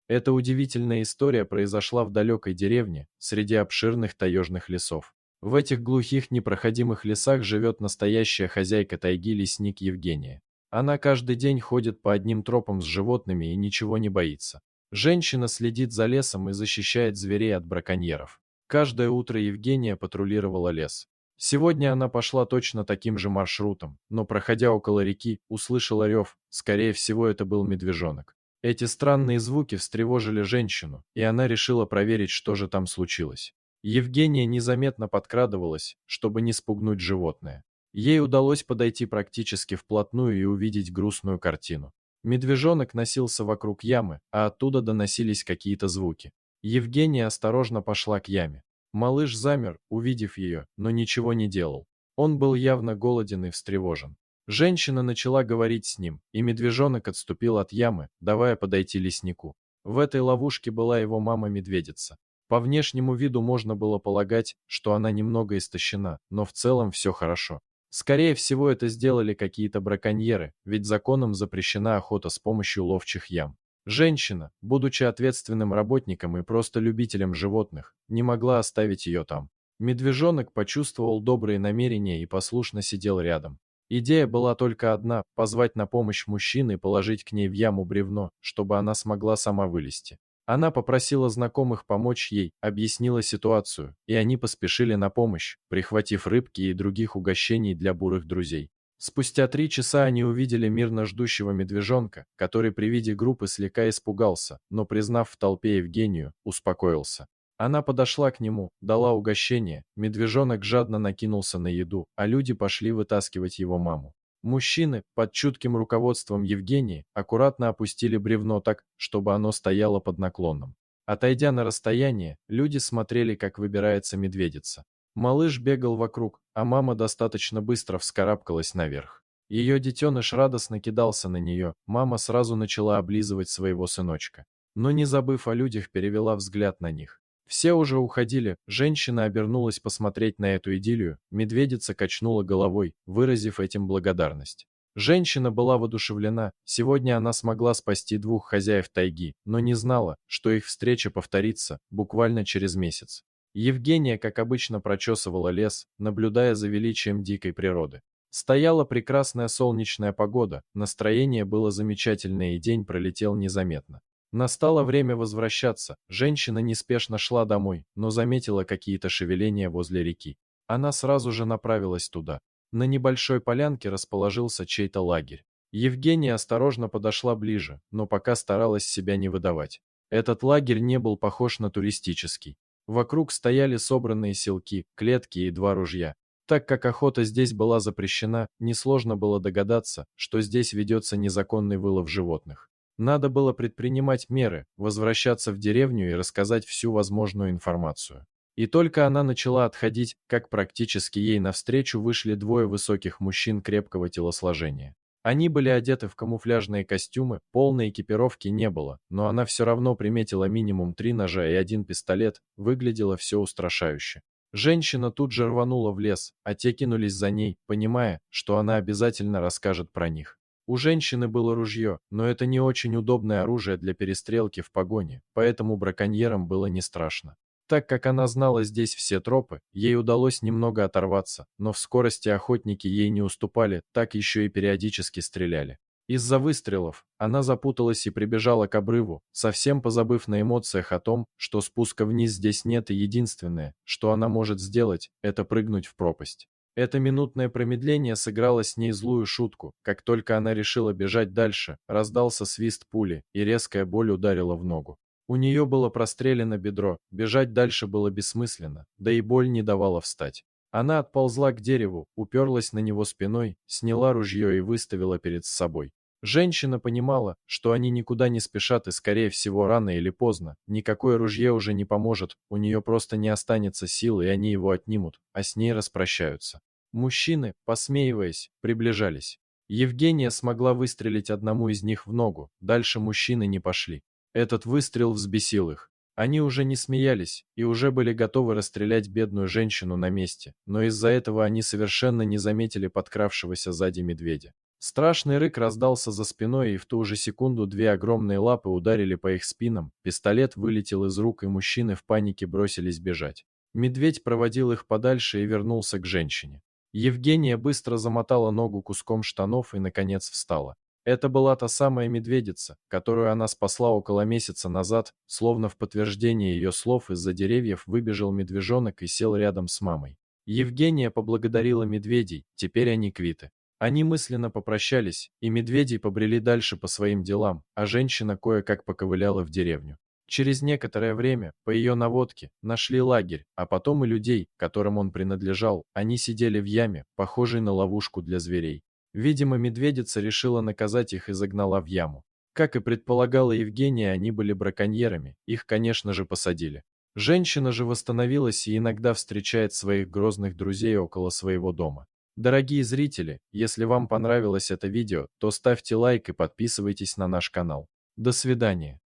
Эта удивительная история произошла в далекой деревне, среди обширных таежных лесов. В этих глухих непроходимых лесах живет настоящая хозяйка тайги лесник Евгения. Она каждый день ходит по одним тропам с животными и ничего не боится. Женщина следит за лесом и защищает зверей от браконьеров. Каждое утро Евгения патрулировала лес. Сегодня она пошла точно таким же маршрутом, но, проходя около реки, услышала рев, скорее всего, это был медвежонок. Эти странные звуки встревожили женщину, и она решила проверить, что же там случилось. Евгения незаметно подкрадывалась, чтобы не спугнуть животное. Ей удалось подойти практически вплотную и увидеть грустную картину. Медвежонок носился вокруг ямы, а оттуда доносились какие-то звуки. Евгения осторожно пошла к яме. Малыш замер, увидев ее, но ничего не делал. Он был явно голоден и встревожен. Женщина начала говорить с ним, и медвежонок отступил от ямы, давая подойти леснику. В этой ловушке была его мама-медведица. По внешнему виду можно было полагать, что она немного истощена, но в целом все хорошо. Скорее всего, это сделали какие-то браконьеры, ведь законом запрещена охота с помощью ловчих ям. Женщина, будучи ответственным работником и просто любителем животных, не могла оставить ее там. Медвежонок почувствовал добрые намерения и послушно сидел рядом. Идея была только одна – позвать на помощь мужчину и положить к ней в яму бревно, чтобы она смогла сама вылезти. Она попросила знакомых помочь ей, объяснила ситуацию, и они поспешили на помощь, прихватив рыбки и других угощений для бурых друзей. Спустя 3 часа они увидели мирно ждущего медвежонка, который при виде группы слегка испугался, но, признав в толпе Евгению, успокоился. Она подошла к нему, дала угощение, медвежонок жадно накинулся на еду, а люди пошли вытаскивать его маму. Мужчины, под чутким руководством Евгении, аккуратно опустили бревно так, чтобы оно стояло под наклоном. Отойдя на расстояние, люди смотрели, как выбирается медведица. Малыш бегал вокруг, а мама достаточно быстро вскарабкалась наверх. Ее детеныш радостно кидался на нее, мама сразу начала облизывать своего сыночка. Но не забыв о людях, перевела взгляд на них. Все уже уходили, женщина обернулась посмотреть на эту идиллию, медведица качнула головой, выразив этим благодарность. Женщина была воодушевлена, сегодня она смогла спасти 2 хозяев тайги, но не знала, что их встреча повторится буквально через месяц. Евгения, как обычно, прочесывала лес, наблюдая за величием дикой природы. Стояла прекрасная солнечная погода, настроение было замечательное и день пролетел незаметно. Настало время возвращаться, женщина неспешно шла домой, но заметила какие-то шевеления возле реки. Она сразу же направилась туда. На небольшой полянке расположился чей-то лагерь. Евгения осторожно подошла ближе, но пока старалась себя не выдавать. Этот лагерь не был похож на туристический. Вокруг стояли собранные селки, клетки и 2 ружья. Так как охота здесь была запрещена, несложно было догадаться, что здесь ведется незаконный вылов животных. Надо было предпринимать меры, возвращаться в деревню и рассказать всю возможную информацию. И только она начала отходить, как практически ей навстречу вышли 2 высоких мужчин крепкого телосложения. Они были одеты в камуфляжные костюмы, полной экипировки не было, но она все равно приметила минимум 3 ножа и 1 пистолет, выглядело все устрашающе. Женщина тут же рванула в лес, а те кинулись за ней, понимая, что она обязательно расскажет про них. У женщины было ружье, но это не очень удобное оружие для перестрелки в погоне, поэтому браконьерам было не страшно. Так как она знала здесь все тропы, ей удалось немного оторваться, но в скорости охотники ей не уступали, так еще и периодически стреляли. Из-за выстрелов она запуталась и прибежала к обрыву, совсем позабыв на эмоциях о том, что спуска вниз здесь нет и единственное, что она может сделать, это прыгнуть в пропасть. Это минутное промедление сыграло с ней злую шутку. Как только она решила бежать дальше, раздался свист пули, и резкая боль ударила в ногу. У нее было прострелено бедро, бежать дальше было бессмысленно, да и боль не давала встать. Она отползла к дереву, уперлась на него спиной, сняла ружье и выставила перед собой. Женщина понимала, что они никуда не спешат и, скорее всего, рано или поздно, никакое ружье уже не поможет, у нее просто не останется сил, и они его отнимут, а с ней распрощаются. Мужчины, посмеиваясь, приближались. Евгения смогла выстрелить одному из них в ногу, дальше мужчины не пошли. Этот выстрел взбесил их. Они уже не смеялись и уже были готовы расстрелять бедную женщину на месте, но из-за этого они совершенно не заметили подкравшегося сзади медведя. Страшный рык раздался за спиной, и в ту же секунду две огромные лапы ударили по их спинам, пистолет вылетел из рук, и мужчины в панике бросились бежать. Медведь проводил их подальше и вернулся к женщине. Евгения быстро замотала ногу куском штанов и, наконец, встала. Это была та самая медведица, которую она спасла около месяца назад, словно в подтверждение ее слов из-за деревьев выбежал медвежонок и сел рядом с мамой. Евгения поблагодарила медведей, теперь они квиты. Они мысленно попрощались, и медведи побрели дальше по своим делам, а женщина кое-как поковыляла в деревню. Через некоторое время, по ее наводке, нашли лагерь, а потом и людей, которым он принадлежал. Они сидели в яме, похожей на ловушку для зверей. Видимо, медведица решила наказать их и загнала в яму. Как и предполагала Евгения, они были браконьерами, их, конечно же, посадили. Женщина же восстановилась и иногда встречает своих грозных друзей около своего дома. Дорогие зрители, если вам понравилось это видео, то ставьте лайк и подписывайтесь на наш канал. До свидания.